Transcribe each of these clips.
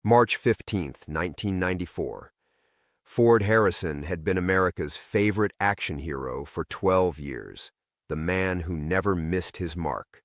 March 15, 1994. Ford Harrison had been America's favorite action hero for 12 years, the man who never missed his mark.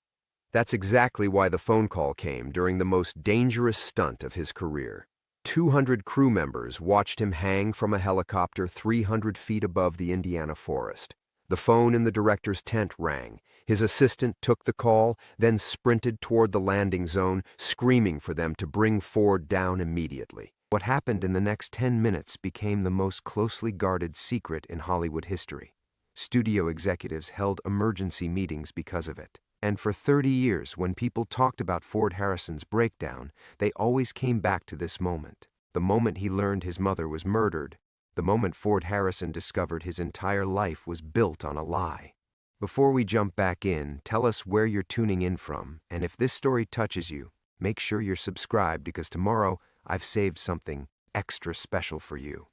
That's exactly why the phone call came during the most dangerous stunt of his career. 200 crew members watched him hang from a helicopter 300 feet above the Indiana forest. The phone in the director's tent rang. His assistant took the call, then sprinted toward the landing zone, screaming for them to bring Ford down immediately. What happened in the next 10 minutes became the most closely guarded secret in Hollywood history. Studio executives held emergency meetings because of it. And for 30 years, when people talked about Ford Harrison's breakdown, they always came back to this moment. The moment he learned his mother was murdered. The moment Ford Harrison discovered his entire life was built on a lie. Before we jump back in, tell us where you're tuning in from, and if this story touches you, make sure you're subscribed because tomorrow I've saved something extra special for you.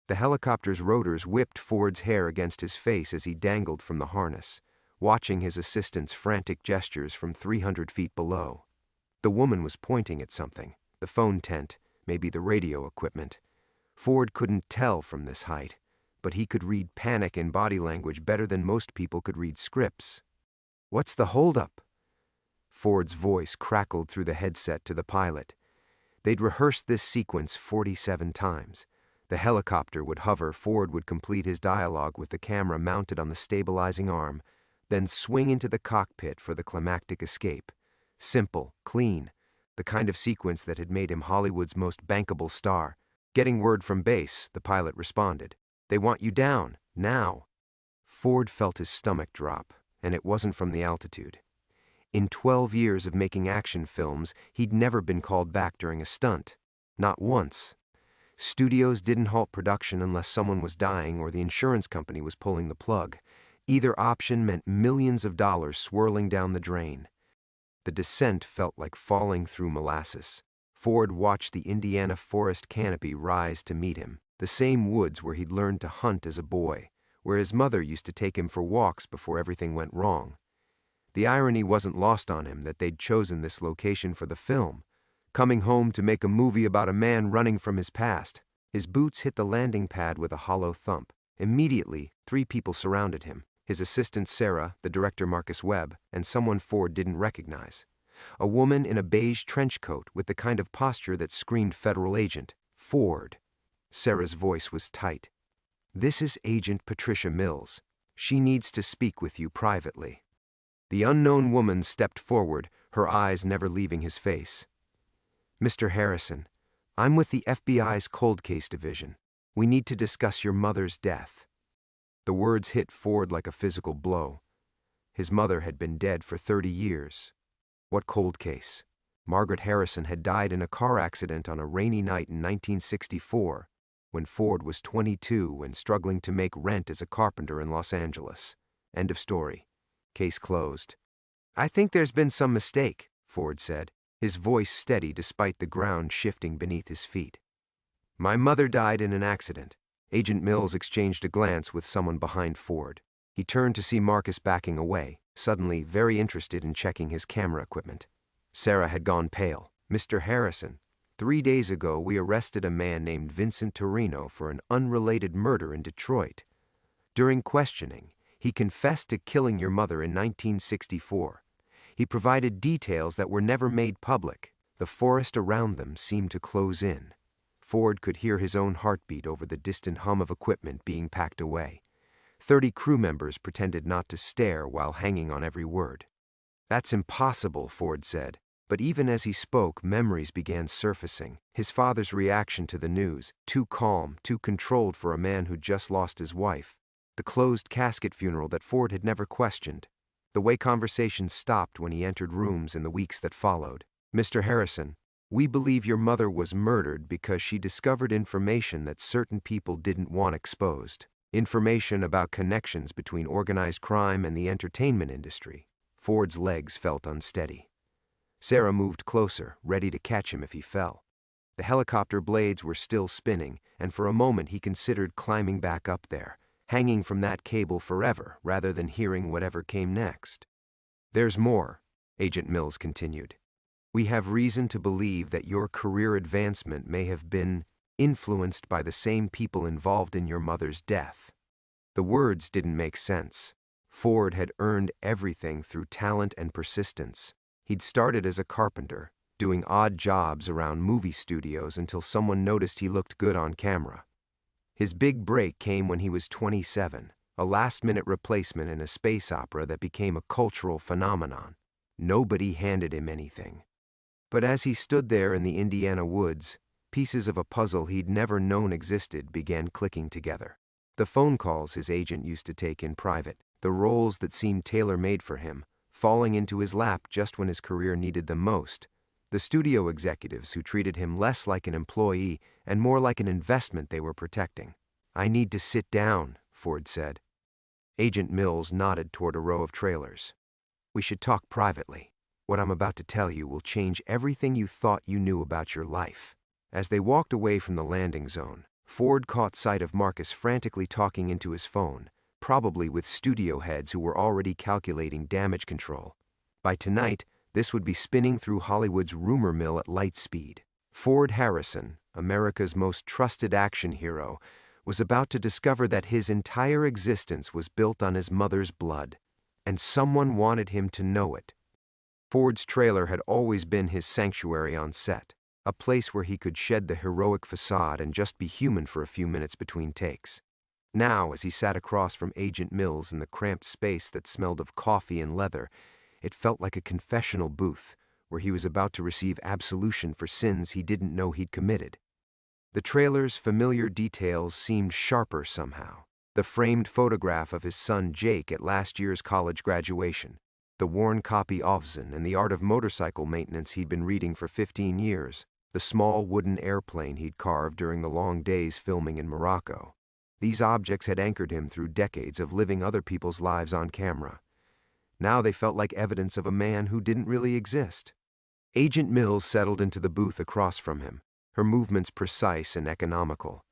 The helicopter's rotors whipped Ford's hair against his face as he dangled from the harness, watching his assistant's frantic gestures from 300 feet below. The woman was pointing at something, the phone tent, maybe the radio equipment. Ford couldn't tell from this height, but he could read panic in body language better than most people could read scripts. "What's the holdup?" Ford's voice crackled through the headset to the pilot. They'd rehearsed this sequence 47 times. The helicopter would hover, Ford would complete his dialogue with the camera mounted on the stabilizing arm, then swing into the cockpit for the climactic escape. Simple, clean, the kind of sequence that had made him Hollywood's most bankable star. Getting word from base, the pilot responded. "They want you down, now." Ford felt his stomach drop, and it wasn't from the altitude. In 12 years of making action films, he'd never been called back during a stunt. Not once. Studios didn't halt production unless someone was dying or the insurance company was pulling the plug. Either option meant millions of dollars swirling down the drain. The descent felt like falling through molasses. Ford watched the Indiana forest canopy rise to meet him, the same woods where he'd learned to hunt as a boy, where his mother used to take him for walks before everything went wrong. The irony wasn't lost on him that they'd chosen this location for the film, coming home to make a movie about a man running from his past. His boots hit the landing pad with a hollow thump. Immediately, 3 people surrounded him. His assistant Sarah, the director Marcus Webb, and someone Ford didn't recognize. A woman in a beige trench coat with the kind of posture that screamed federal agent. "Ford." Sarah's voice was tight. "This is Agent Patricia Mills. She needs to speak with you privately." The unknown woman stepped forward, her eyes never leaving his face. "Mr. Harrison, I'm with the FBI's Cold Case Division. We need to discuss your mother's death." The words hit Ford like a physical blow. His mother had been dead for 30 years. What cold case? Margaret Harrison had died in a car accident on a rainy night in 1964, when Ford was 22 and struggling to make rent as a carpenter in Los Angeles. End of story. Case closed. "I think there's been some mistake," Ford said, his voice steady despite the ground shifting beneath his feet. "My mother died in an accident." Agent Mills exchanged a glance with someone behind Ford. He turned to see Marcus backing away, suddenly very interested in checking his camera equipment. Sarah had gone pale. "Mr. Harrison, 3 days ago we arrested a man named Vincent Torino for an unrelated murder in Detroit. During questioning, he confessed to killing your mother in 1964. He provided details that were never made public. The forest around them seemed to close in." Ford could hear his own heartbeat over the distant hum of equipment being packed away. 30 crew members pretended not to stare while hanging on every word. "That's impossible," Ford said. But even as he spoke, memories began surfacing. His father's reaction to the news, too calm, too controlled for a man who'd just lost his wife. The closed casket funeral that Ford had never questioned. The way conversations stopped when he entered rooms in the weeks that followed. "Mr. Harrison, we believe your mother was murdered because she discovered information that certain people didn't want exposed. Information about connections between organized crime and the entertainment industry." Ford's legs felt unsteady. Sarah moved closer, ready to catch him if he fell. The helicopter blades were still spinning, and for a moment he considered climbing back up there, hanging from that cable forever rather than hearing whatever came next. "There's more," Agent Mills continued. We have reason to believe that your career advancement may have been influenced by the same people involved in your mother's death." The words didn't make sense. Ford had earned everything through talent and persistence. He'd started as a carpenter, doing odd jobs around movie studios until someone noticed he looked good on camera. His big break came when he was 27, a last-minute replacement in a space opera that became a cultural phenomenon. Nobody handed him anything. But as he stood there in the Indiana woods, pieces of a puzzle he'd never known existed began clicking together. The phone calls his agent used to take in private, the roles that seemed tailor-made for him, falling into his lap just when his career needed them most, the studio executives who treated him less like an employee and more like an investment they were protecting. "I need to sit down," Ford said. Agent Mills nodded toward a row of trailers. "We should talk privately. What I'm about to tell you will change everything you thought you knew about your life." As they walked away from the landing zone, Ford caught sight of Marcus frantically talking into his phone, probably with studio heads who were already calculating damage control. By tonight, this would be spinning through Hollywood's rumor mill at light speed. Ford Harrison, America's most trusted action hero, was about to discover that his entire existence was built on his mother's blood, and someone wanted him to know it. Ford's trailer had always been his sanctuary on set, a place where he could shed the heroic facade and just be human for a few minutes between takes. Now, as he sat across from Agent Mills in the cramped space that smelled of coffee and leather, it felt like a confessional booth where he was about to receive absolution for sins he didn't know he'd committed. The trailer's familiar details seemed sharper somehow. The framed photograph of his son Jake at last year's college graduation, the worn copy Ovzon and the art of motorcycle maintenance he'd been reading for 15 years, the small wooden airplane he'd carved during the long days filming in Morocco. These objects had anchored him through decades of living other people's lives on camera. Now they felt like evidence of a man who didn't really exist. Agent Mills settled into the booth across from him, her movements precise and economical.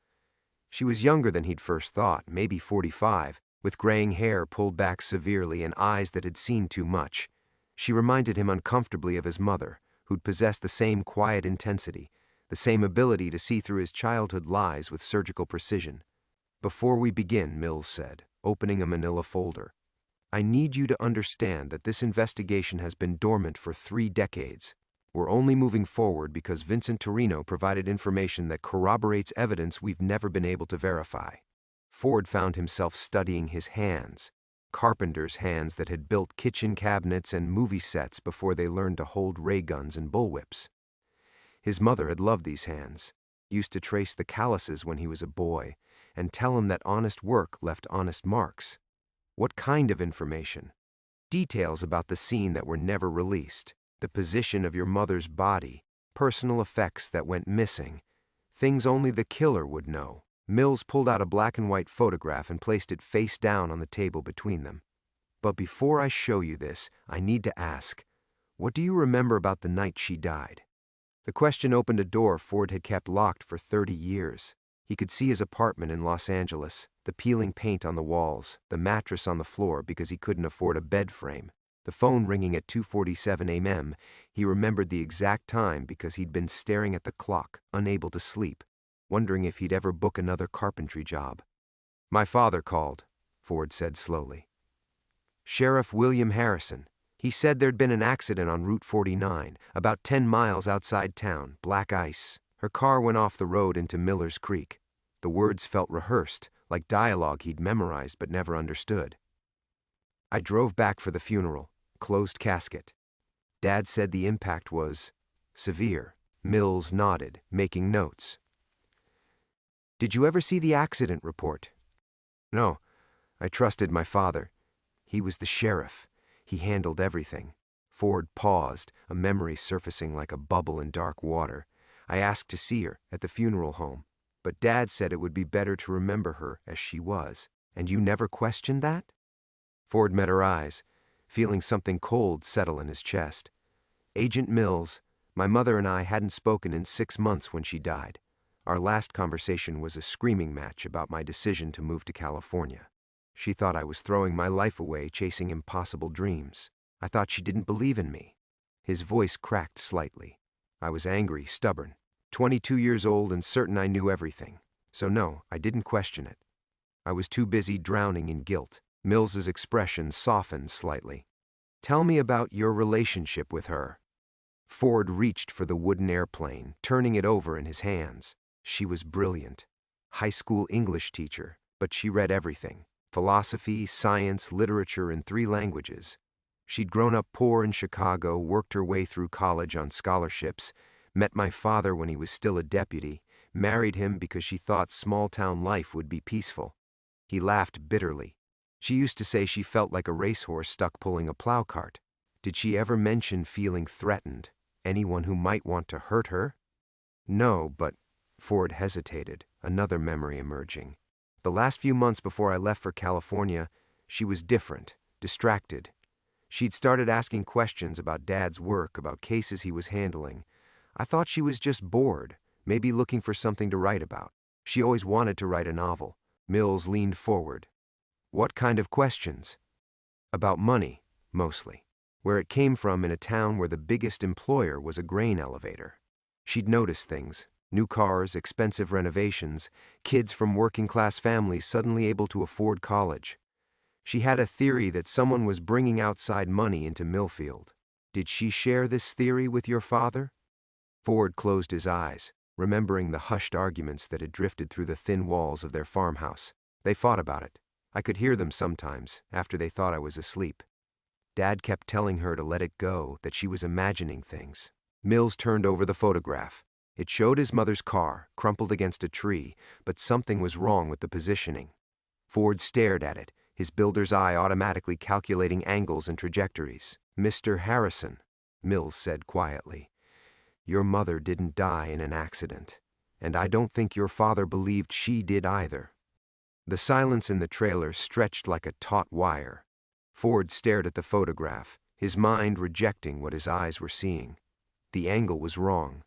She was younger than he'd first thought, maybe 45, with graying hair pulled back severely and eyes that had seen too much. She reminded him uncomfortably of his mother, who'd possessed the same quiet intensity, the same ability to see through his childhood lies with surgical precision. "Before we begin," Mills said, opening a manila folder, "I need you to understand that this investigation has been dormant for 3 decades. We're only moving forward because Vincent Torino provided information that corroborates evidence we've never been able to verify." Ford found himself studying his hands, carpenter's hands that had built kitchen cabinets and movie sets before they learned to hold ray guns and bullwhips. His mother had loved these hands, used to trace the calluses when he was a boy, and tell him that honest work left honest marks. What kind of information? Details about the scene that were never released, the position of your mother's body, personal effects that went missing, things only the killer would know. Mills pulled out a black and white photograph and placed it face down on the table between them. "But before I show you this, I need to ask, what do you remember about the night she died?" The question opened a door Ford had kept locked for 30 years. He could see his apartment in Los Angeles, the peeling paint on the walls, the mattress on the floor because he couldn't afford a bed frame. The phone ringing at 2:47 a.m., he remembered the exact time because he'd been staring at the clock, unable to sleep, wondering if he'd ever book another carpentry job. "My father called," Ford said slowly. "Sheriff William Harrison. He said there'd been an accident on Route 49, about 10 miles outside town, black ice. Her car went off the road into Miller's Creek." The words felt rehearsed, like dialogue he'd memorized but never understood. "I drove back for the funeral, closed casket. Dad said the impact was severe." Mills nodded, making notes. "Did you ever see the accident report?" "No, I trusted my father. He was the sheriff. He handled everything." Ford paused, a memory surfacing like a bubble in dark water. "I asked to see her at the funeral home, but Dad said it would be better to remember her as she was. And you never questioned that?" Ford met her eyes, feeling something cold settle in his chest. "Agent Mills, my mother and I hadn't spoken in 6 months when she died. Our last conversation was a screaming match about my decision to move to California. She thought I was throwing my life away chasing impossible dreams. I thought she didn't believe in me. His voice cracked slightly. I was angry, stubborn, 22 years old and certain I knew everything. So no, I didn't question it. I was too busy drowning in guilt. Mills's expression softened slightly. Tell me about your relationship with her. Ford reached for the wooden airplane, turning it over in his hands. She was brilliant. High school English teacher, but she read everything. Philosophy, science, literature in 3 languages. She'd grown up poor in Chicago, worked her way through college on scholarships, met my father when he was still a deputy, married him because she thought small-town life would be peaceful. He laughed bitterly. She used to say she felt like a racehorse stuck pulling a plow cart. Did she ever mention feeling threatened? Anyone who might want to hurt her? No, but Ford hesitated, another memory emerging. The last few months before I left for California, she was different, distracted. She'd started asking questions about Dad's work, about cases he was handling. I thought she was just bored, maybe looking for something to write about. She always wanted to write a novel. Mills leaned forward. What kind of questions? About money, mostly. Where it came from in a town where the biggest employer was a grain elevator. She'd noticed things. New cars, expensive renovations, kids from working-class families suddenly able to afford college. She had a theory that someone was bringing outside money into Millfield. Did she share this theory with your father? Ford closed his eyes, remembering the hushed arguments that had drifted through the thin walls of their farmhouse. They fought about it. I could hear them sometimes, after they thought I was asleep. Dad kept telling her to let it go, that she was imagining things. Mills turned over the photograph. It showed his mother's car, crumpled against a tree, but something was wrong with the positioning. Ford stared at it, his builder's eye automatically calculating angles and trajectories. Mr. Harrison, Mills said quietly, your mother didn't die in an accident, and I don't think your father believed she did either. The silence in the trailer stretched like a taut wire. Ford stared at the photograph, his mind rejecting what his eyes were seeing. The angle was wrong.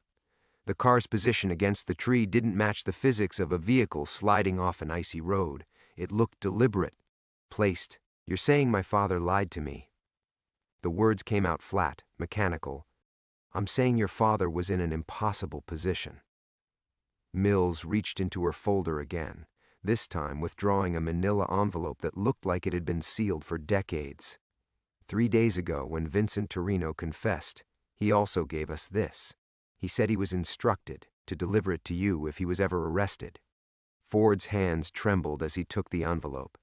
The car's position against the tree didn't match the physics of a vehicle sliding off an icy road. It looked deliberate, placed. You're saying my father lied to me. The words came out flat, mechanical. I'm saying your father was in an impossible position. Mills reached into her folder again, this time withdrawing a manila envelope that looked like it had been sealed for decades. 3 days ago, when Vincent Torino confessed, he also gave us this. He said he was instructed to deliver it to you if he was ever arrested. Ford's hands trembled as he took the envelope.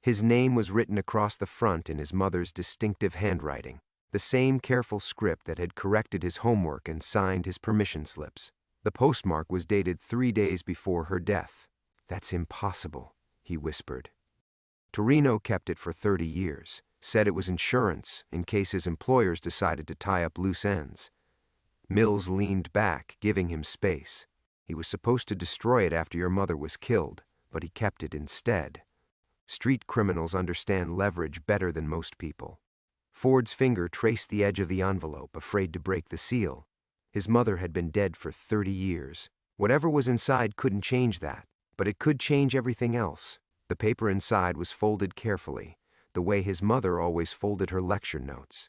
His name was written across the front in his mother's distinctive handwriting, the same careful script that had corrected his homework and signed his permission slips. The postmark was dated 3 days before her death. That's impossible, he whispered. Torino kept it for 30 years, said it was insurance in case his employers decided to tie up loose ends. Mills leaned back, giving him space. He was supposed to destroy it after your mother was killed, but he kept it instead. Street criminals understand leverage better than most people. Ford's finger traced the edge of the envelope, afraid to break the seal. His mother had been dead for 30 years. Whatever was inside couldn't change that, but it could change everything else. The paper inside was folded carefully, the way his mother always folded her lecture notes.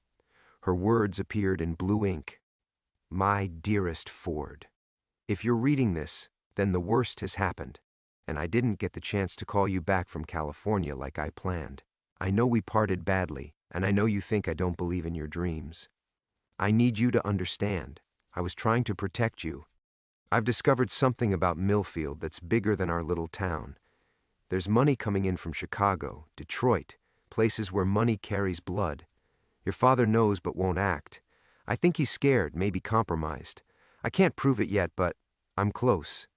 Her words appeared in blue ink. My dearest Ford, if you're reading this, then the worst has happened, and I didn't get the chance to call you back from California like I planned. I know we parted badly, and I know you think I don't believe in your dreams. I need you to understand. I was trying to protect you. I've discovered something about Millfield that's bigger than our little town. There's money coming in from Chicago, Detroit, places where money carries blood. Your father knows but won't act. I think he's scared, maybe compromised. I can't prove it yet, but I'm close.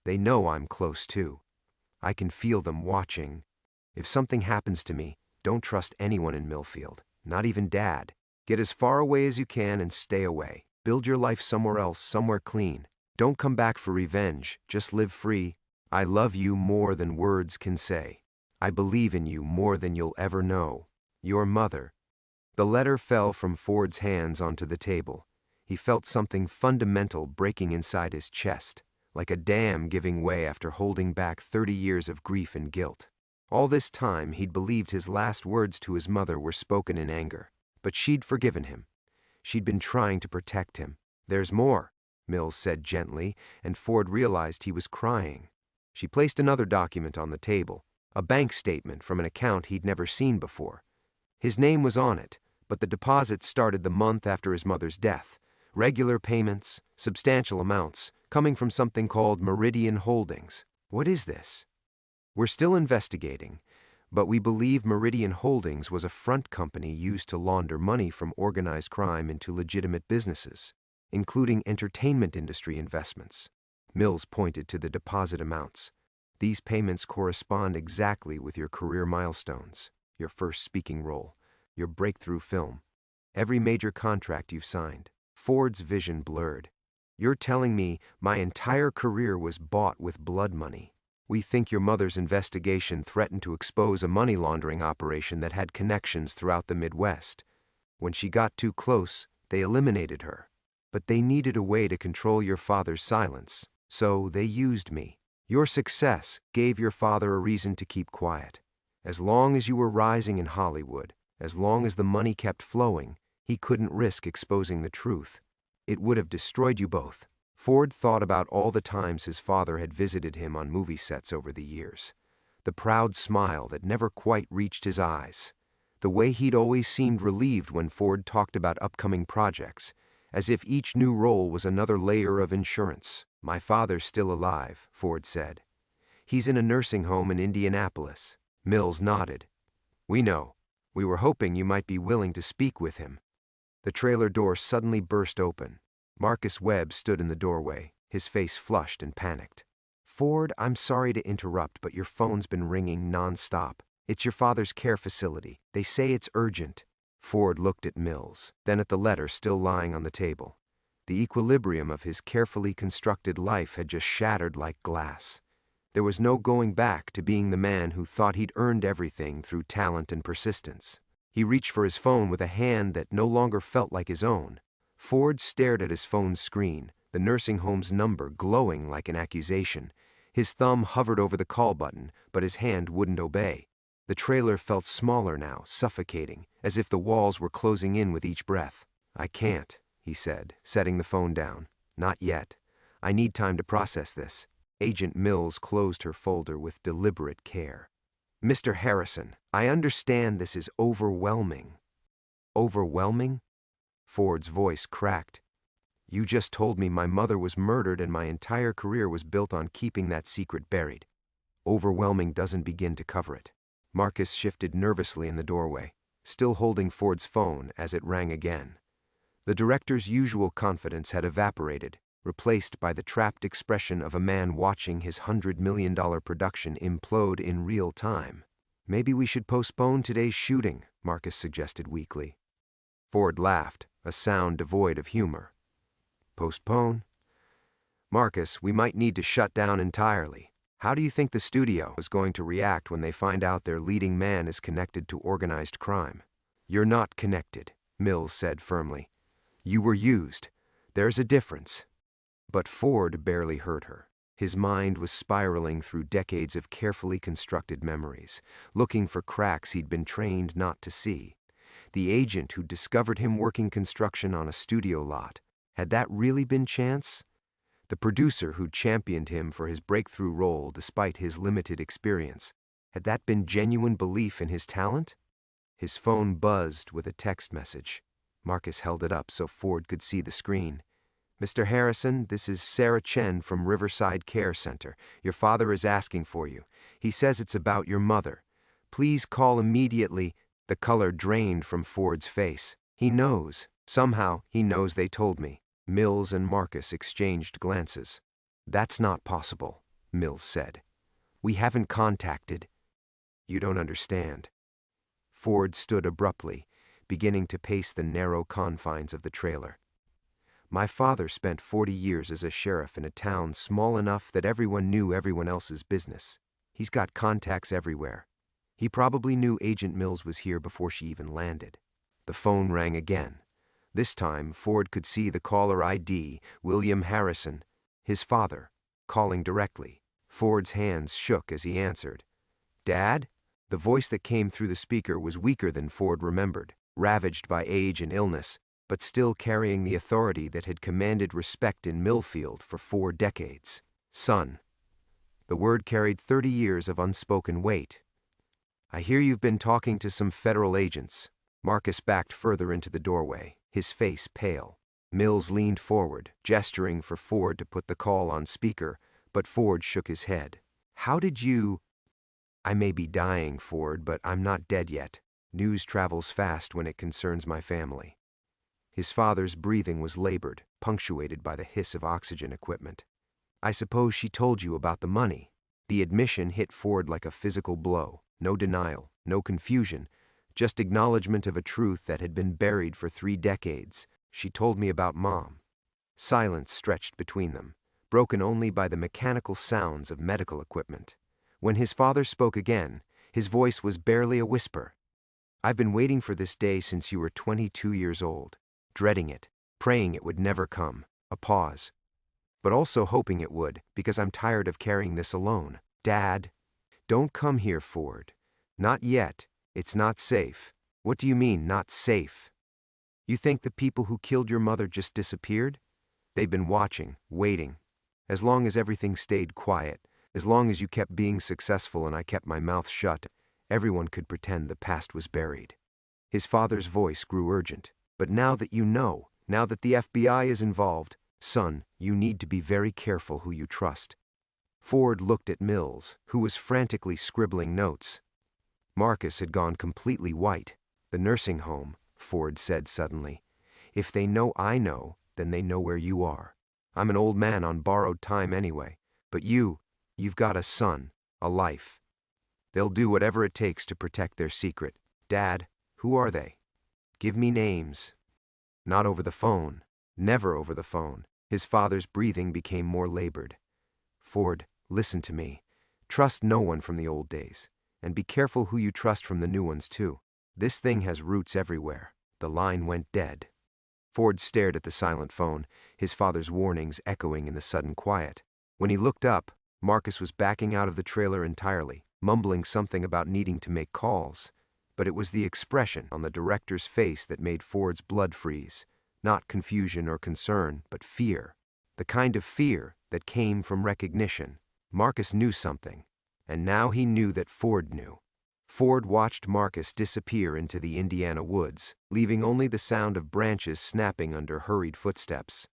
They know I'm close too. I can feel them watching. If something happens to me, don't trust anyone in Millfield, not even Dad. Get as far away as you can and stay away. Build your life somewhere else, somewhere clean. Don't come back for revenge, just live free. I love you more than words can say. I believe in you more than you'll ever know. Your mother. The letter fell from Ford's hands onto the table. He felt something fundamental breaking inside his chest, like a dam giving way after holding back 30 years of grief and guilt. All this time, he'd believed his last words to his mother were spoken in anger, but she'd forgiven him. She'd been trying to protect him. "There's more," Mills said gently, and Ford realized he was crying. She placed another document on the table, a bank statement from an account he'd never seen before. His name was on it, but the deposits started the month after his mother's death. Regular payments, substantial amounts, coming from something called Meridian Holdings. "What is this?" "We're still investigating, but we believe Meridian Holdings was a front company used to launder money from organized crime into legitimate businesses, including entertainment industry investments." Mills pointed to the deposit amounts. "These payments correspond exactly with your career milestones, your first speaking role, your breakthrough film, every major contract you've signed." Ford's vision blurred. "You're telling me my entire career was bought with blood money? We think your mother's investigation threatened to expose a money laundering operation that had connections throughout the Midwest. When she got too close, they eliminated her. But they needed a way to control your father's silence, so they used me. Your success gave your father a reason to keep quiet. As long as you were rising in Hollywood, as long as the money kept flowing, he couldn't risk exposing the truth. It would have destroyed you both." Ford thought about all the times his father had visited him on movie sets over the years. The proud smile that never quite reached his eyes. The way he'd always seemed relieved when Ford talked about upcoming projects, as if each new role was another layer of insurance. "My father's still alive," Ford said. "He's in a nursing home in Indianapolis." Mills nodded. "We know. We were hoping you might be willing to speak with him." The trailer door suddenly burst open. Marcus Webb stood in the doorway, his face flushed and panicked. "Ford, I'm sorry to interrupt, but your phone's been ringing non-stop. It's your father's care facility. They say it's urgent." Ford looked at Mills, then at the letter still lying on the table. The equilibrium of his carefully constructed life had just shattered like glass. There was no going back to being the man who thought he'd earned everything through talent and persistence. He reached for his phone with a hand that no longer felt like his own. Ford stared at his phone's screen, the nursing home's number glowing like an accusation. His thumb hovered over the call button, but his hand wouldn't obey. The trailer felt smaller now, suffocating, as if the walls were closing in with each breath. "I can't," he said, setting the phone down. "Not yet. I need time to process this." Agent Mills closed her folder with deliberate care. "Mr. Harrison, I understand this is overwhelming." "Overwhelming?" Ford's voice cracked. "You just told me my mother was murdered and my entire career was built on keeping that secret buried. Overwhelming doesn't begin to cover it." Marcus shifted nervously in the doorway, still holding Ford's phone as it rang again. The director's usual confidence had evaporated, replaced by the trapped expression of a man watching his $100 million production implode in real time. "Maybe we should postpone today's shooting," Marcus suggested weakly. Ford laughed, a sound devoid of humor. "Postpone? Marcus, we might need to shut down entirely. How do you think the studio is going to react when they find out their leading man is connected to organized crime?" "You're not connected," Mills said firmly. "You were used. There's a difference." But Ford barely heard her. His mind was spiraling through decades of carefully constructed memories, looking for cracks he'd been trained not to see. The agent who discovered him working construction on a studio lot, had that really been chance? The producer who championed him for his breakthrough role despite his limited experience, had that been genuine belief in his talent? His phone buzzed with a text message. Marcus held it up so Ford could see the screen. "Mr. Harrison, this is Sarah Chen from Riverside Care Center. Your father is asking for you. He says it's about your mother. Please call immediately." The color drained from Ford's face. "He knows. Somehow, he knows they told me." Mills and Marcus exchanged glances. "That's not possible," Mills said. "We haven't contacted." "You don't understand." Ford stood abruptly, beginning to pace the narrow confines of the trailer. "My father spent 40 years as a sheriff in a town small enough that everyone knew everyone else's business. He's got contacts everywhere. He probably knew Agent Mills was here before she even landed." The phone rang again. This time, Ford could see the caller ID, William Harrison, his father, calling directly. Ford's hands shook as he answered. "Dad?" The voice that came through the speaker was weaker than Ford remembered, ravaged by age and illness. but still carrying the authority that had commanded respect in Millfield for 4 decades. Son. The word carried 30 years of unspoken weight. I hear you've been talking to some federal agents. Marcus backed further into the doorway, his face pale. Mills leaned forward, gesturing for Ford to put the call on speaker, but Ford shook his head. How did you... I may be dying, Ford, but I'm not dead yet. News travels fast when it concerns my family. His father's breathing was labored, punctuated by the hiss of oxygen equipment. I suppose she told you about the money. The admission hit Ford like a physical blow. No denial, no confusion, just acknowledgement of a truth that had been buried for 3 decades. She told me about Mom. Silence stretched between them, broken only by the mechanical sounds of medical equipment. When his father spoke again, his voice was barely a whisper. I've been waiting for this day since you were 22 years old, dreading it, praying it would never come. A pause. But also hoping it would, because I'm tired of carrying this alone. Dad, don't come here, Ford. Not yet. It's not safe. What do you mean, not safe? You think the people who killed your mother just disappeared? They've been watching, waiting. As long as everything stayed quiet, as long as you kept being successful and I kept my mouth shut, everyone could pretend the past was buried. His father's voice grew urgent. But now that you know, now that the FBI is involved, son, you need to be very careful who you trust. Ford looked at Mills, who was frantically scribbling notes. Marcus had gone completely white. The nursing home, Ford said suddenly. If they know I know, then they know where you are. I'm an old man on borrowed time anyway. But you've got a son, a life. They'll do whatever it takes to protect their secret. Dad, who are they? Give me names. Not over the phone. Never over the phone. His father's breathing became more labored. Ford, listen to me. Trust no one from the old days. And be careful who you trust from the new ones, too. This thing has roots everywhere. The line went dead. Ford stared at the silent phone, his father's warnings echoing in the sudden quiet. When he looked up, Marcus was backing out of the trailer entirely, mumbling something about needing to make calls. But it was the expression on the director's face that made Ford's blood freeze. Not confusion or concern, but fear. The kind of fear that came from recognition. Marcus knew something, and now he knew that Ford knew. Ford watched Marcus disappear into the Indiana woods, leaving only the sound of branches snapping under hurried footsteps.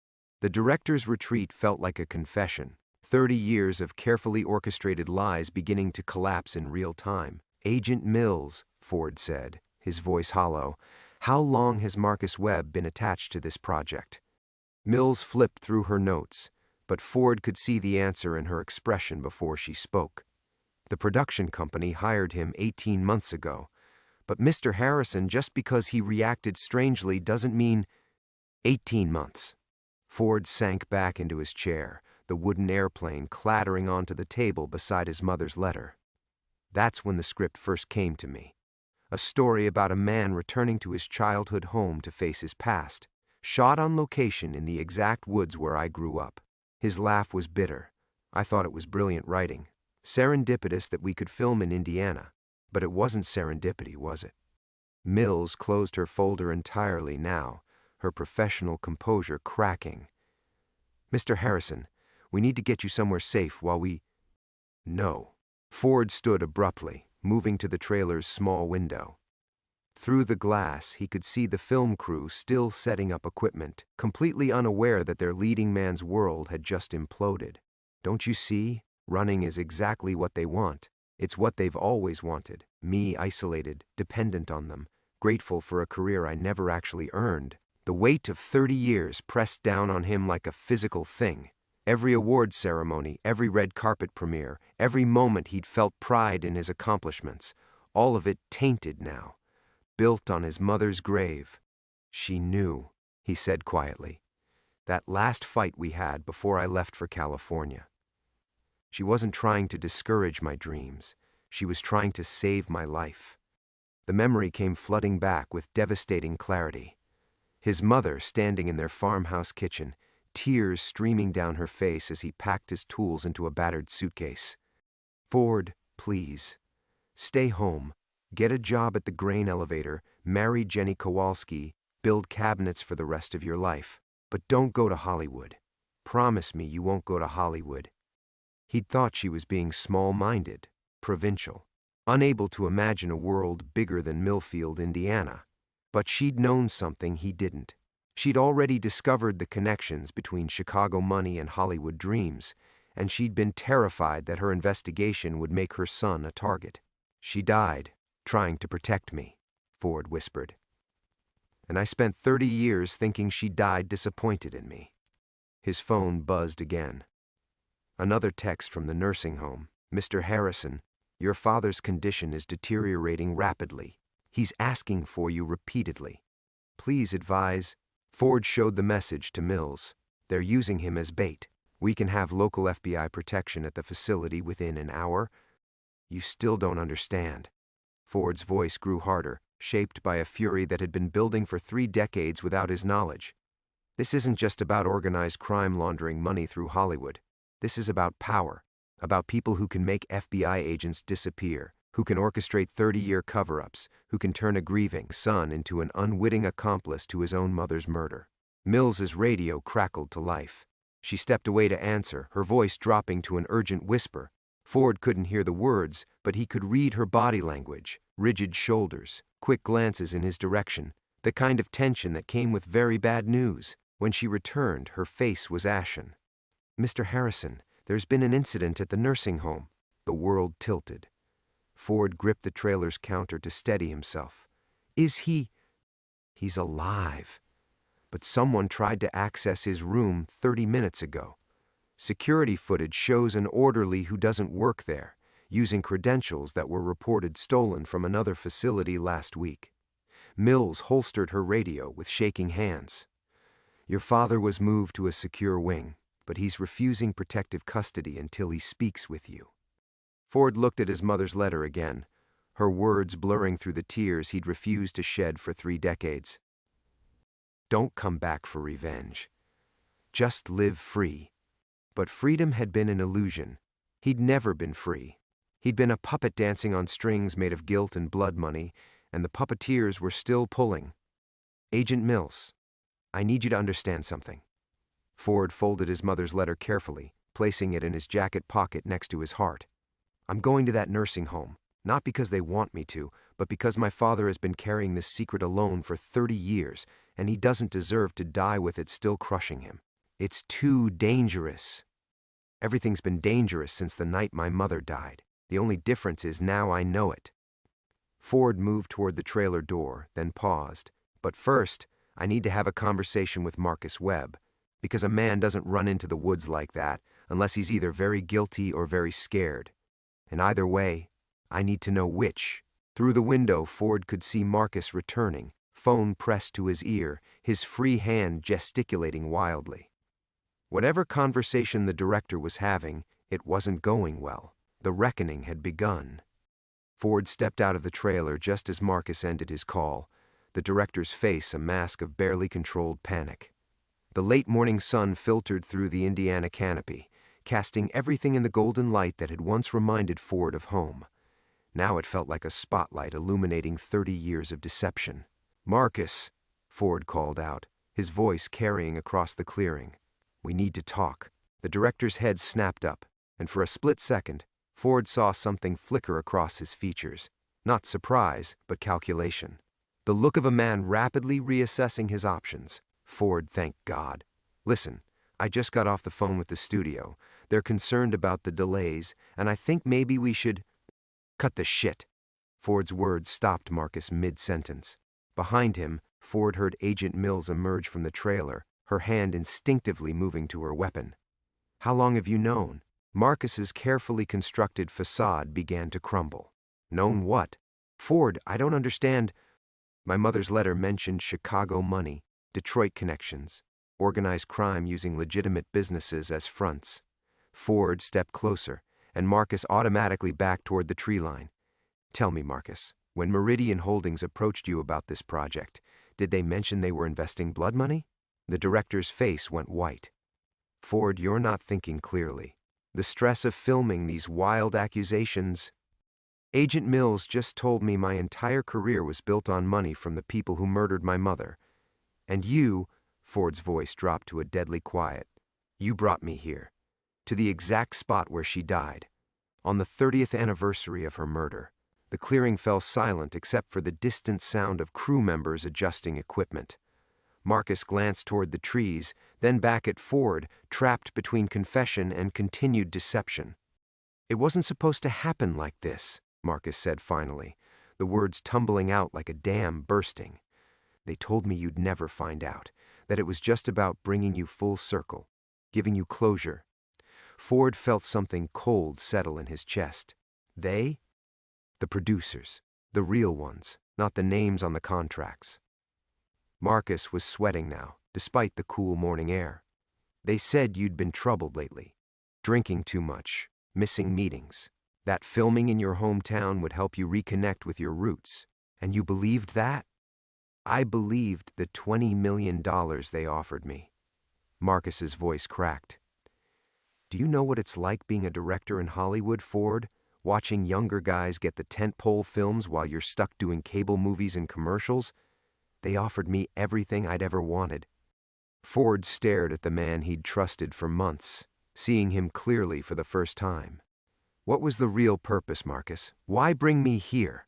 The director's retreat felt like a confession, 30 years of carefully orchestrated lies beginning to collapse in real time. Agent Mills, Ford said, his voice hollow, how long has Marcus Webb been attached to this project? Mills flipped through her notes, but Ford could see the answer in her expression before she spoke. The production company hired him 18 months ago, but Mr. Harrison, just because he reacted strangely doesn't mean 18 months. Ford sank back into his chair, the wooden airplane clattering onto the table beside his mother's letter. That's when the script first came to me. A story about a man returning to his childhood home to face his past, shot on location in the exact woods where I grew up. His laugh was bitter. I thought it was brilliant writing. Serendipitous that we could film in Indiana, but it wasn't serendipity, was it? Mills closed her folder entirely now, her professional composure cracking. Mr. Harrison, we need to get you somewhere safe while we... No. Ford stood abruptly, moving to the trailer's small window. Through the glass, he could see the film crew still setting up equipment, completely unaware that their leading man's world had just imploded. Don't you see? Running is exactly what they want. It's what they've always wanted. Me isolated, dependent on them, grateful for a career I never actually earned. The weight of 30 years pressed down on him like a physical thing. Every award ceremony, every red carpet premiere, every moment he'd felt pride in his accomplishments, all of it tainted now, built on his mother's grave. She knew, he said quietly. That last fight we had before I left for California. She wasn't trying to discourage my dreams. She was trying to save my life. The memory came flooding back with devastating clarity. His mother standing in their farmhouse kitchen, tears streaming down her face as he packed his tools into a battered suitcase. Ford, please. Stay home. Get a job at the grain elevator. Marry Jenny Kowalski. build cabinets for the rest of your life. But don't go to Hollywood. Promise me you won't go to Hollywood." He'd thought she was being small-minded, provincial, unable to imagine a world bigger than Millfield, Indiana. But she'd known something he didn't. She'd already discovered the connections between Chicago money and Hollywood dreams, and she'd been terrified that her investigation would make her son a target. "She died, trying to protect me," Ford whispered. "And I spent 30 years thinking she died disappointed in me." His phone buzzed again. Another text from the nursing home. "Mr. Harrison, your father's condition is deteriorating rapidly. He's asking for you repeatedly. Please advise." Ford showed the message to Mills. "They're using him as bait. We can have local FBI protection at the facility within an hour." "You still don't understand." Ford's voice grew harder, shaped by a fury that had been building for 3 decades without his knowledge. "This isn't just about organized crime laundering money through Hollywood. This is about power, about people who can make FBI agents disappear, who can orchestrate 30-year cover-ups, who can turn a grieving son into an unwitting accomplice to his own mother's murder." Mills's radio crackled to life. She stepped away to answer, her voice dropping to an urgent whisper. Ford couldn't hear the words, but he could read her body language, rigid shoulders, quick glances in his direction, the kind of tension that came with very bad news. When she returned, her face was ashen. "Mr. Harrison, there's been an incident at the nursing home." The world tilted. Ford gripped the trailer's counter to steady himself. "Is he—" "He's alive. But someone tried to access his room 30 minutes ago. Security footage shows an orderly who doesn't work there, using credentials that were reported stolen from another facility last week." Mills holstered her radio with shaking hands. "Your father was moved to a secure wing, but he's refusing protective custody until he speaks with you." Ford looked at his mother's letter again, her words blurring through the tears he'd refused to shed for 3 decades. "Don't come back for revenge. Just live free." But freedom had been an illusion. He'd never been free. He'd been a puppet dancing on strings made of guilt and blood money, and the puppeteers were still pulling. "Agent Mills, I need you to understand something." Ford folded his mother's letter carefully, placing it in his jacket pocket next to his heart. "I'm going to that nursing home, not because they want me to, but because my father has been carrying this secret alone for 30 years, and he doesn't deserve to die with it still crushing him. It's too dangerous. Everything's been dangerous since the night my mother died. The only difference is now I know it." Ford moved toward the trailer door, then paused. "But first, I need to have a conversation with Marcus Webb, because a man doesn't run into the woods like that unless he's either very guilty or very scared. And either way, I need to know which." Through the window, Ford could see Marcus returning, phone pressed to his ear, his free hand gesticulating wildly. Whatever conversation the director was having, it wasn't going well. The reckoning had begun. Ford stepped out of the trailer just as Marcus ended his call, the director's face a mask of barely controlled panic. The late morning sun filtered through the Indiana canopy, casting everything in the golden light that had once reminded Ford of home. Now it felt like a spotlight illuminating 30 years of deception. "Marcus," Ford called out, his voice carrying across the clearing. "We need to talk." The director's head snapped up, and for a split second, Ford saw something flicker across his features. Not surprise, but calculation. The look of a man rapidly reassessing his options. "Ford, thank God. Listen, I just got off the phone with the studio. They're concerned about the delays, and I think maybe we should—" "Cut the shit." Ford's words stopped Marcus mid-sentence. Behind him, Ford heard Agent Mills emerge from the trailer, her hand instinctively moving to her weapon. "How long have you known?" Marcus's carefully constructed facade began to crumble. "Known what?" "Ford, I don't understand." "My mother's letter mentioned Chicago money, Detroit connections, organized crime using legitimate businesses as fronts." Ford stepped closer, and Marcus automatically backed toward the tree line. "Tell me, Marcus, when Meridian Holdings approached you about this project, did they mention they were investing blood money?" The director's face went white. "Ford, you're not thinking clearly. The stress of filming these wild accusations—" "Agent Mills just told me my entire career was built on money from the people who murdered my mother. And you, Ford's voice dropped to a deadly quiet, you brought me here, to the exact spot where she died, on the 30th anniversary of her murder. The clearing fell silent except for the distant sound of crew members adjusting equipment. Marcus glanced toward the trees, then back at Ford, trapped between confession and continued deception. "It wasn't supposed to happen like this," Marcus said finally, the words tumbling out like a dam bursting. "They told me you'd never find out, that it was just about bringing you full circle, giving you closure." Ford felt something cold settle in his chest. They? The producers, the real ones, not the names on the contracts. Marcus was sweating now, despite the cool morning air. "They said you'd been troubled lately, drinking too much, missing meetings. That filming in your hometown would help you reconnect with your roots. And you believed that?" "I believed the $20 million they offered me." Marcus's voice cracked. "Do you know what it's like being a director in Hollywood, Ford? Watching younger guys get the tentpole films while you're stuck doing cable movies and commercials? They offered me everything I'd ever wanted." Ford stared at the man he'd trusted for months, seeing him clearly for the first time. "What was the real purpose, Marcus? Why bring me here?"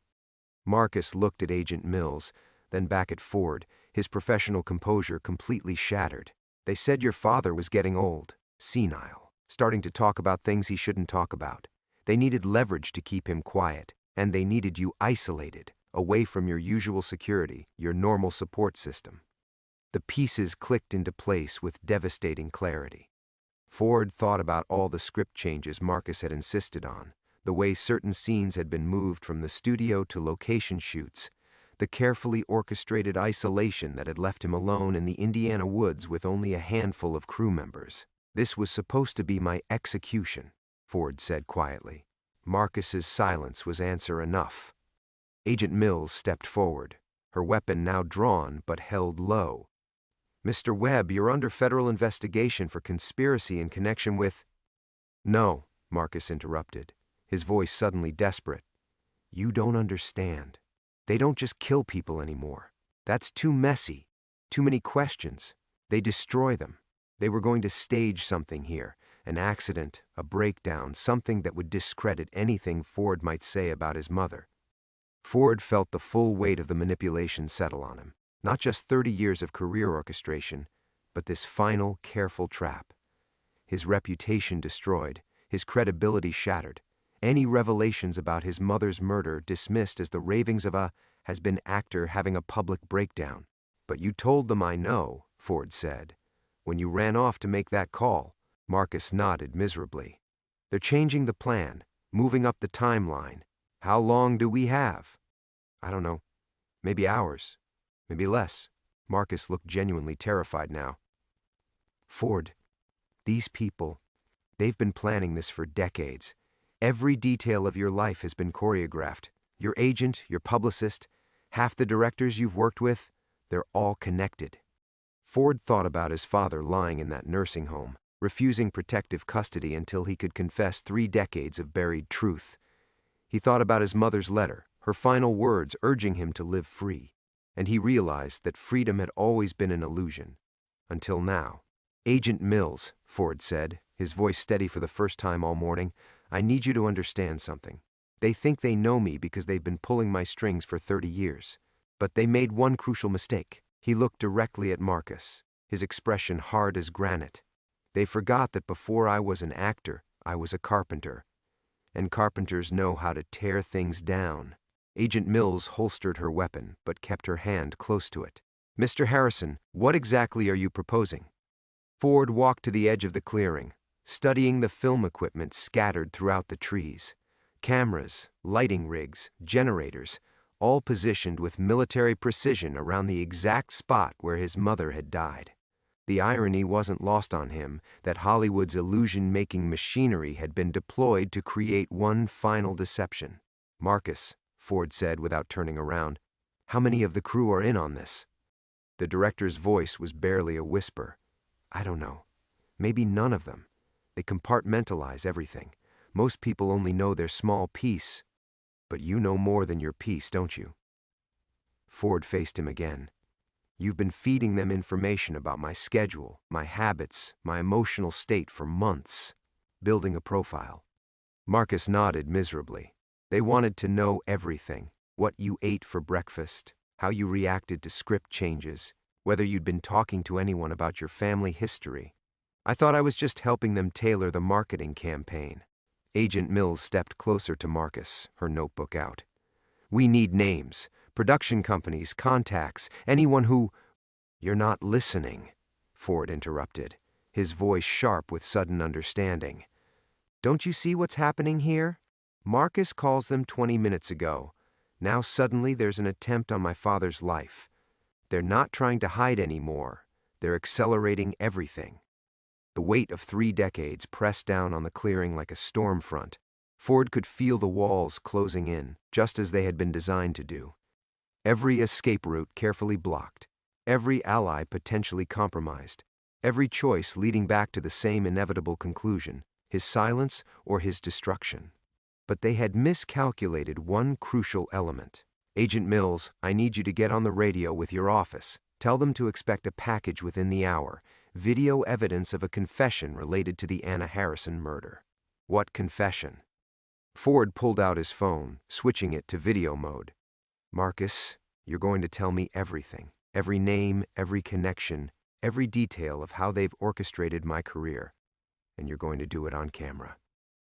Marcus looked at Agent Mills, then back at Ford, his professional composure completely shattered. "They said your father was getting old, senile, starting to talk about things he shouldn't talk about. They needed leverage to keep him quiet, and they needed you isolated, away from your usual security, your normal support system." The pieces clicked into place with devastating clarity. Ford thought about all the script changes Marcus had insisted on, the way certain scenes had been moved from the studio to location shoots, the carefully orchestrated isolation that had left him alone in the Indiana woods with only a handful of crew members. "This was supposed to be my execution," Ford said quietly. Marcus's silence was answer enough. Agent Mills stepped forward, her weapon now drawn but held low. "Mr. Webb, you're under federal investigation for conspiracy in connection with—" "No," Marcus interrupted, his voice suddenly desperate. "You don't understand. They don't just kill people anymore. That's too messy. Too many questions. They destroy them. They were going to stage something here, an accident, a breakdown, something that would discredit anything Ford might say about his mother." Ford felt the full weight of the manipulation settle on him. Not just 30 years of career orchestration, but this final, careful trap. His reputation destroyed, his credibility shattered, any revelations about his mother's murder dismissed as the ravings of a has-been actor having a public breakdown. "But you told them I know," Ford said. "When you ran off to make that call." Marcus nodded miserably. "They're changing the plan, moving up the timeline. How long do we have?" "I don't know. Maybe hours. Maybe less." Marcus looked genuinely terrified now. "Ford, these people, they've been planning this for decades. Every detail of your life has been choreographed. Your agent, your publicist, half the directors you've worked with, they're all connected." Ford thought about his father lying in that nursing home, refusing protective custody until he could confess 3 decades of buried truth. He thought about his mother's letter, her final words urging him to live free. And he realized that freedom had always been an illusion. Until now. "Agent Mills," Ford said, his voice steady for the first time all morning, "I need you to understand something. They think they know me because they've been pulling my strings for 30 years. But they made one crucial mistake." He looked directly at Marcus, his expression hard as granite. "They forgot that before I was an actor, I was a carpenter. And carpenters know how to tear things down." Agent Mills holstered her weapon, but kept her hand close to it. "Mr. Harrison, what exactly are you proposing?" Ford walked to the edge of the clearing, studying the film equipment scattered throughout the trees. Cameras, lighting rigs, generators, all positioned with military precision around the exact spot where his mother had died. The irony wasn't lost on him that Hollywood's illusion-making machinery had been deployed to create one final deception. "Marcus," Ford said without turning around, "how many of the crew are in on this?" The director's voice was barely a whisper. "I don't know. Maybe none of them. They compartmentalize everything. Most people only know their small piece. But you know more than your piece, don't you?" Ford faced him again. You've been feeding them information about my schedule, my habits, my emotional state for months, building a profile. Marcus nodded miserably. They wanted to know everything: what you ate for breakfast, how you reacted to script changes, whether you'd been talking to anyone about your family history. I thought I was just helping them tailor the marketing campaign. Agent Mills stepped closer to Marcus, her notebook out. We need names, production companies, contacts, anyone who— You're not listening, Ford interrupted, his voice sharp with sudden understanding. Don't you see what's happening here? Marcus calls them 20 minutes ago. Now suddenly there's an attempt on my father's life. They're not trying to hide anymore. They're accelerating everything. The weight of 3 decades pressed down on the clearing like a storm front. Ford could feel the walls closing in, just as they had been designed to do. Every escape route carefully blocked, every ally potentially compromised, every choice leading back to the same inevitable conclusion: his silence or his destruction. But they had miscalculated one crucial element. Agent Mills, I need you to get on the radio with your office. Tell them to expect a package within the hour. Video evidence of a confession related to the Anna Harrison murder. What confession? Ford pulled out his phone, switching it to video mode. Marcus, you're going to tell me everything. Every name, every connection, every detail of how they've orchestrated my career. And you're going to do it on camera.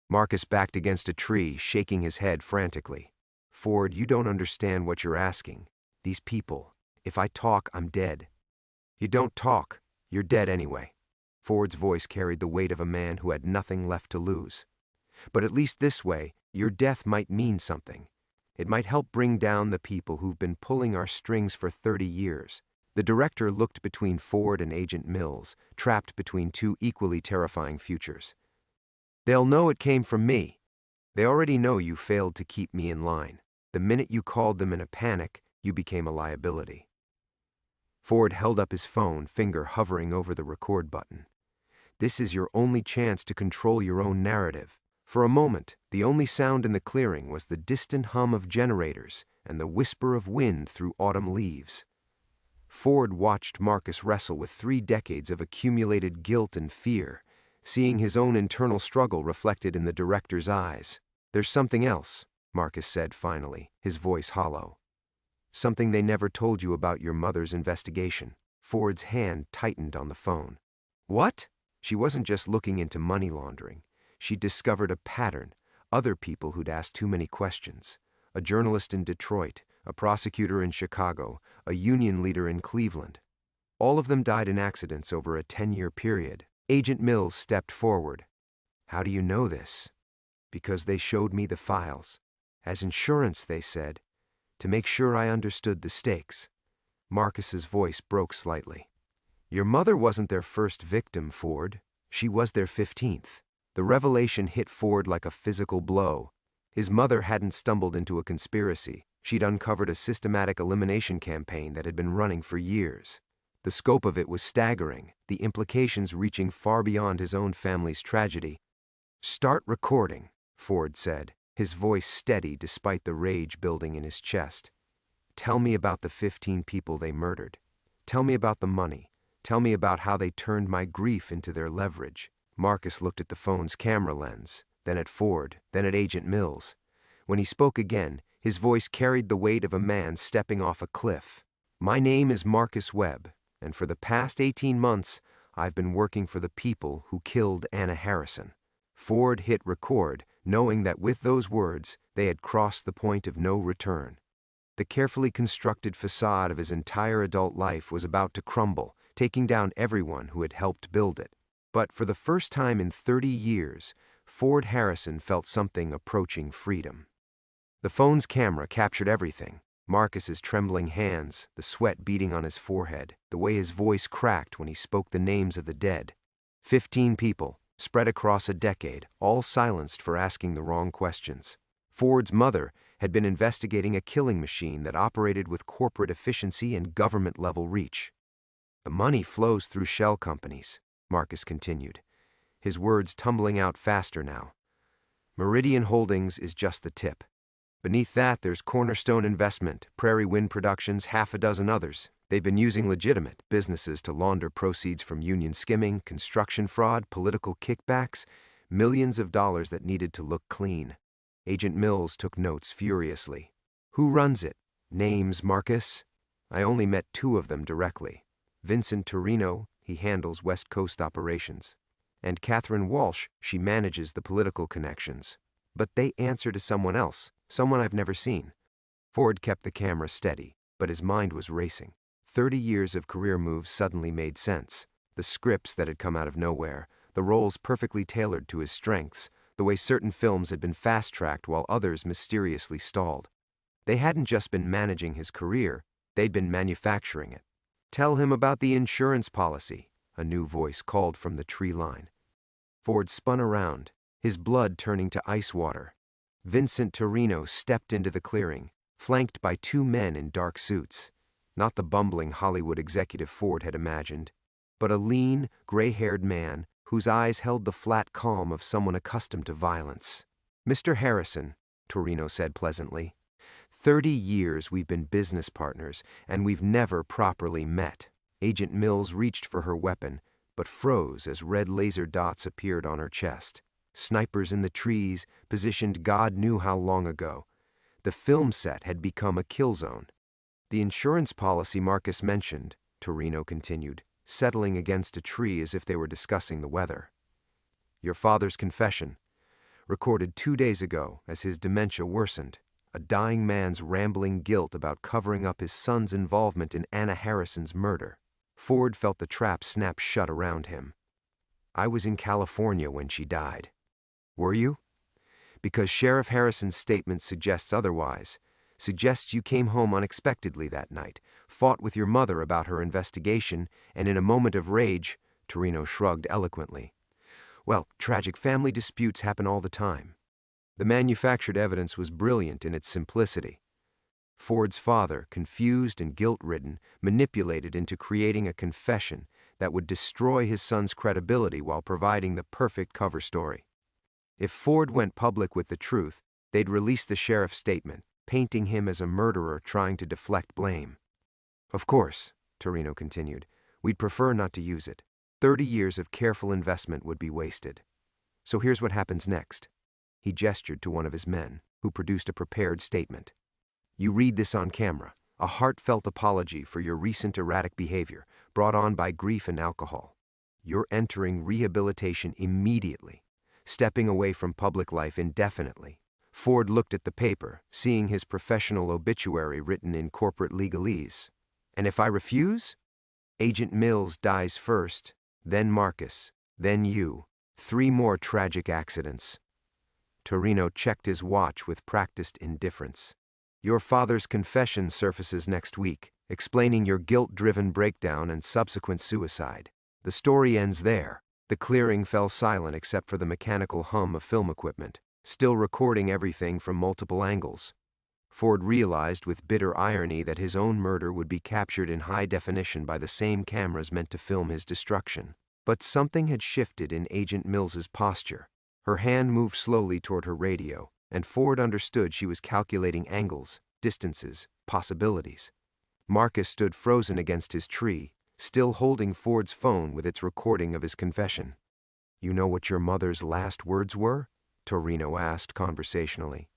Marcus backed against a tree, shaking his head frantically. Ford, you don't understand what you're asking. These people, if I talk, I'm dead. You don't talk. You're dead anyway. Ford's voice carried the weight of a man who had nothing left to lose. But at least this way, your death might mean something. It might help bring down the people who've been pulling our strings for 30 years. The director looked between Ford and Agent Mills, trapped between two equally terrifying futures. They'll know it came from me. They already know you failed to keep me in line. The minute you called them in a panic, you became a liability. Ford held up his phone, finger hovering over the record button. This is your only chance to control your own narrative. For a moment, the only sound in the clearing was the distant hum of generators and the whisper of wind through autumn leaves. Ford watched Marcus wrestle with 3 decades of accumulated guilt and fear, seeing his own internal struggle reflected in the director's eyes. There's something else, Marcus said finally, his voice hollow. Something they never told you about your mother's investigation. Ford's hand tightened on the phone. What? She wasn't just looking into money laundering. She discovered a pattern. Other people who'd asked too many questions. A journalist in Detroit, a prosecutor in Chicago, a union leader in Cleveland. All of them died in accidents over a 10-year period. Agent Mills stepped forward. How do you know this? Because they showed me the files. As insurance, they said, to make sure I understood the stakes. Marcus's voice broke slightly. Your mother wasn't their first victim, Ford. She was their 15th. The revelation hit Ford like a physical blow. His mother hadn't stumbled into a conspiracy. She'd uncovered a systematic elimination campaign that had been running for years. The scope of it was staggering, the implications reaching far beyond his own family's tragedy. Start recording, Ford said, his voice steady despite the rage building in his chest. Tell me about the 15 people they murdered. Tell me about the money. Tell me about how they turned my grief into their leverage. Marcus looked at the phone's camera lens, then at Ford, then at Agent Mills. When he spoke again, his voice carried the weight of a man stepping off a cliff. My name is Marcus Webb, and for the past 18 months, I've been working for the people who killed Anna Harrison. Ford hit record, knowing that with those words, they had crossed the point of no return. The carefully constructed facade of his entire adult life was about to crumble, taking down everyone who had helped build it. But for the first time in 30 years, Ford Harrison felt something approaching freedom. The phone's camera captured everything. Marcus's trembling hands, the sweat beading on his forehead, the way his voice cracked when he spoke the names of the dead. 15 people, spread across a decade, all silenced for asking the wrong questions. Ford's mother had been investigating a killing machine that operated with corporate efficiency and government-level reach. The money flows through shell companies, Marcus continued, his words tumbling out faster now. Meridian Holdings is just the tip. Beneath that, there's Cornerstone Investment, Prairie Wind Productions, half a dozen others. They've been using legitimate businesses to launder proceeds from union skimming, construction fraud, political kickbacks, millions of dollars that needed to look clean. Agent Mills took notes furiously. Who runs it? Names, Marcus? I only met two of them directly. Vincent Torino, he handles West Coast operations. And Catherine Walsh, she manages the political connections. But they answer to someone else, someone I've never seen. Ford kept the camera steady, but his mind was racing. 30 years of career moves suddenly made sense. The scripts that had come out of nowhere, the roles perfectly tailored to his strengths, the way certain films had been fast-tracked while others mysteriously stalled. They hadn't just been managing his career, they'd been manufacturing it. Tell him about the insurance policy, a new voice called from the tree line. Ford spun around, his blood turning to ice water. Vincent Torino stepped into the clearing, flanked by two men in dark suits. Not the bumbling Hollywood executive Ford had imagined, but a lean, gray-haired man whose eyes held the flat calm of someone accustomed to violence. "Mr. Harrison," Torino said pleasantly, 30 years we've been business partners, and we've never properly met." Agent Mills reached for her weapon, but froze as red laser dots appeared on her chest. Snipers in the trees, positioned God knew how long ago. The film set had become a kill zone. "The insurance policy Marcus mentioned," Torino continued, settling against a tree as if they were discussing the weather. "Your father's confession, recorded 2 days ago as his dementia worsened. A dying man's rambling guilt about covering up his son's involvement in Anna Harrison's murder." Ford felt the trap snap shut around him. "I was in California when she died." "Were you?" "Because Sheriff Harrison's statement suggests otherwise. Suggests you came home unexpectedly that night, fought with your mother about her investigation, and in a moment of rage," Torino shrugged eloquently. "Well, tragic family disputes happen all the time." The manufactured evidence was brilliant in its simplicity. Ford's father, confused and guilt-ridden, manipulated into creating a confession that would destroy his son's credibility while providing the perfect cover story. If Ford went public with the truth, they'd release the sheriff's statement, painting him as a murderer trying to deflect blame. "Of course," Torino continued, "we'd prefer not to use it. 30 years of careful investment would be wasted. So here's what happens next." He gestured to one of his men, who produced a prepared statement. "You read this on camera, a heartfelt apology for your recent erratic behavior, brought on by grief and alcohol. You're entering rehabilitation immediately, stepping away from public life indefinitely." Ford looked at the paper, seeing his professional obituary written in corporate legalese. "And if I refuse?" "Agent Mills dies first, then Marcus, then you. 3 more tragic accidents." Torino checked his watch with practiced indifference. "Your father's confession surfaces next week, explaining your guilt-driven breakdown and subsequent suicide. The story ends there." The clearing fell silent except for the mechanical hum of film equipment, still recording everything from multiple angles. Ford realized with bitter irony that his own murder would be captured in high definition by the same cameras meant to film his destruction. But something had shifted in Agent Mills's posture. Her hand moved slowly toward her radio, and Ford understood she was calculating angles, distances, possibilities. Marcus stood frozen against his tree, still holding Ford's phone with its recording of his confession. "You know what your mother's last words were?" Torino asked conversationally.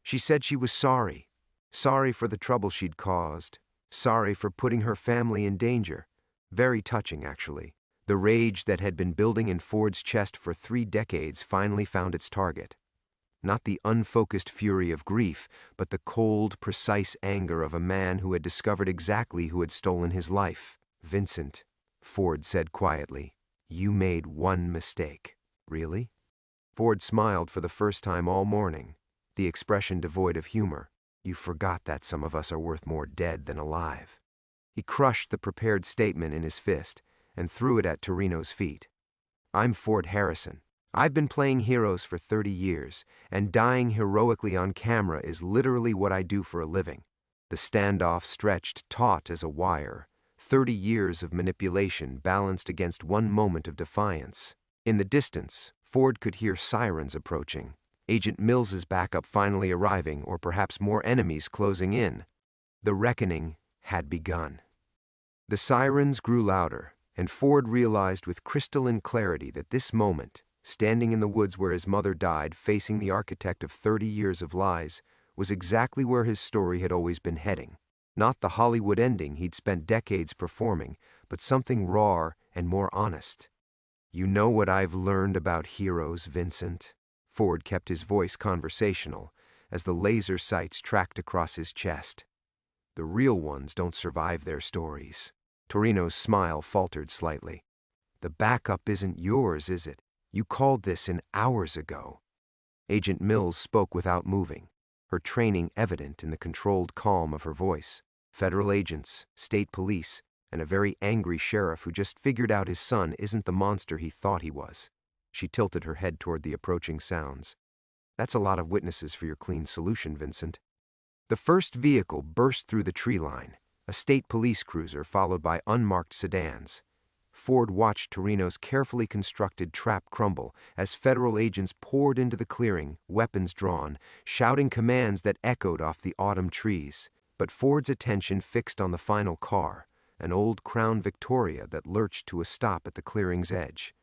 "She said she was sorry. Sorry for the trouble she'd caused. Sorry for putting her family in danger." Very touching, actually. The rage that had been building in Ford's chest for 3 decades finally found its target. Not the unfocused fury of grief, but the cold, precise anger of a man who had discovered exactly who had stolen his life. "Vincent," Ford said quietly, "you made one mistake." "Really?" Ford smiled for the first time all morning, the expression devoid of humor. "You forgot that some of us are worth more dead than alive." He crushed the prepared statement in his fist and threw it at Torino's feet. "I'm Ford Harrison. I've been playing heroes for 30 years, and dying heroically on camera is literally what I do for a living." The standoff stretched taut as a wire, 30 years of manipulation balanced against one moment of defiance. In the distance, Ford could hear sirens approaching, Agent Mills's backup finally arriving, or perhaps more enemies closing in. The reckoning had begun. The sirens grew louder, and Ford realized with crystalline clarity that this moment, standing in the woods where his mother died, facing the architect of 30 years of lies, was exactly where his story had always been heading. Not the Hollywood ending he'd spent decades performing, but something raw and more honest. "You know what I've learned about heroes, Vincent?" Ford kept his voice conversational, as the laser sights tracked across his chest. "The real ones don't survive their stories." Torino's smile faltered slightly. "The backup isn't yours, is it? You called this in hours ago." Agent Mills spoke without moving, her training evident in the controlled calm of her voice. Federal agents, state police, and a very angry sheriff who just figured out his son isn't the monster he thought he was. She tilted her head toward the approaching sounds. "That's a lot of witnesses for your clean solution, Vincent." The first vehicle burst through the tree line, a state police cruiser followed by unmarked sedans. Ford watched Torino's carefully constructed trap crumble as federal agents poured into the clearing, weapons drawn, shouting commands that echoed off the autumn trees. But Ford's attention fixed on the final car, an old Crown Victoria that lurched to a stop at the clearing's edge.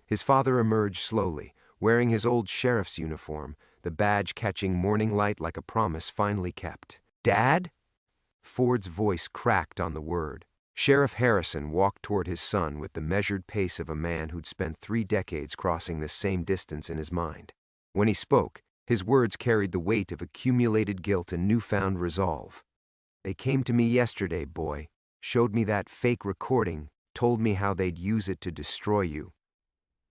His father emerged slowly, wearing his old sheriff's uniform, the badge catching morning light like a promise finally kept. "Dad?" Ford's voice cracked on the word. Sheriff Harrison walked toward his son with the measured pace of a man who'd spent 3 decades crossing this same distance in his mind. When he spoke, his words carried the weight of accumulated guilt and newfound resolve. "They came to me yesterday, boy, showed me that fake recording, told me how they'd use it to destroy you."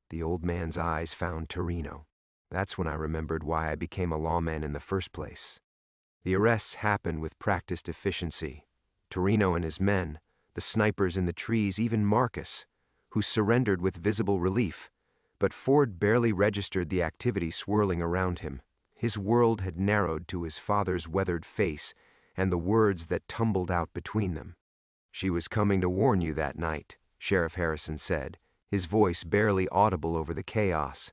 The old man's eyes found Torino. "That's when I remembered why I became a lawman in the first place." The arrests happened with practiced efficiency. Torino and his men, the snipers in the trees, even Marcus, who surrendered with visible relief. But Ford barely registered the activity swirling around him. His world had narrowed to his father's weathered face and the words that tumbled out between them. "She was coming to warn you that night," Sheriff Harrison said, his voice barely audible over the chaos.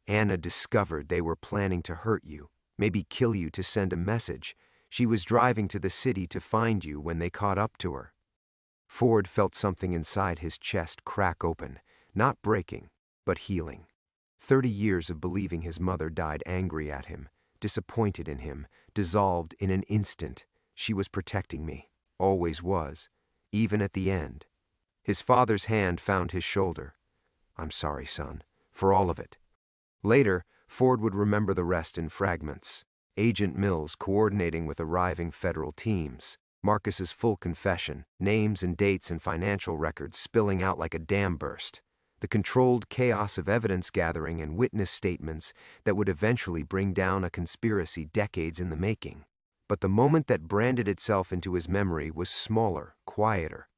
"Anna discovered they were planning to hurt you, maybe kill you to send a message. She was driving to the city to find you when they caught up to her." Ford felt something inside his chest crack open, not breaking, but healing. 30 years of believing his mother died angry at him, disappointed in him, dissolved in an instant. She was protecting me, always was, even at the end. His father's hand found his shoulder. "I'm sorry, son, for all of it." Later, Ford would remember the rest in fragments. Agent Mills coordinating with arriving federal teams, Marcus's full confession, names and dates and financial records spilling out like a dam burst, the controlled chaos of evidence gathering and witness statements that would eventually bring down a conspiracy decades in the making. But the moment that branded itself into his memory was smaller, quieter.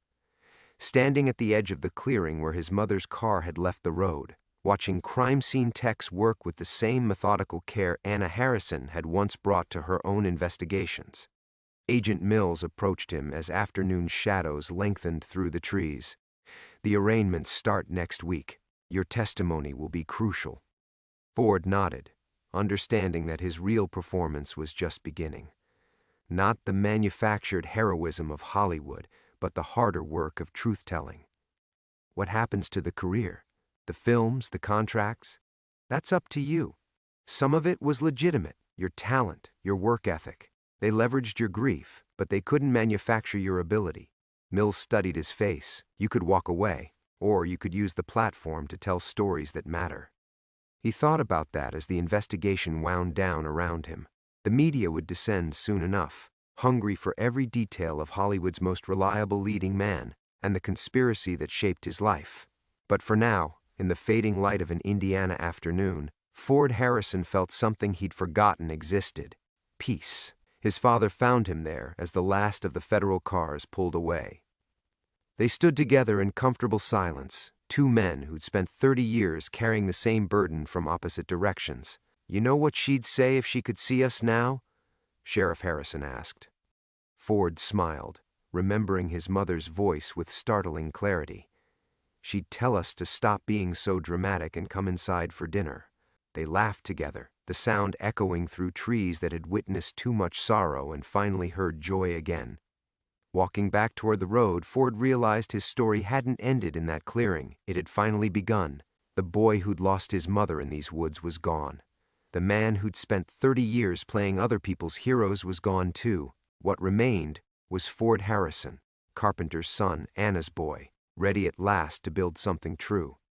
Standing at the edge of the clearing where his mother's car had left the road, watching crime scene techs work with the same methodical care Anna Harrison had once brought to her own investigations. Agent Mills approached him as afternoon shadows lengthened through the trees. "The arraignments start next week. Your testimony will be crucial." Ford nodded, understanding that his real performance was just beginning. Not the manufactured heroism of Hollywood, but the harder work of truth-telling. What happens to the career? The films, the contracts? That's up to you. Some of it was legitimate, your talent, your work ethic. They leveraged your grief, but they couldn't manufacture your ability. Mills studied his face. You could walk away, or you could use the platform to tell stories that matter. He thought about that as the investigation wound down around him. The media would descend soon enough, hungry for every detail of Hollywood's most reliable leading man and the conspiracy that shaped his life. But for now, in the fading light of an Indiana afternoon, Ford Harrison felt something he'd forgotten existed: peace. His father found him there as the last of the federal cars pulled away. They stood together in comfortable silence, two men who'd spent 30 years carrying the same burden from opposite directions. "You know what she'd say if she could see us now?" Sheriff Harrison asked. Ford smiled, remembering his mother's voice with startling clarity. "She'd tell us to stop being so dramatic and come inside for dinner." They laughed together, the sound echoing through trees that had witnessed too much sorrow and finally heard joy again. Walking back toward the road, Ford realized his story hadn't ended in that clearing. It had finally begun. The boy who'd lost his mother in these woods was gone. The man who'd spent 30 years playing other people's heroes was gone too. What remained was Ford Harrison, Carpenter's son, Anna's boy, ready at last to build something true.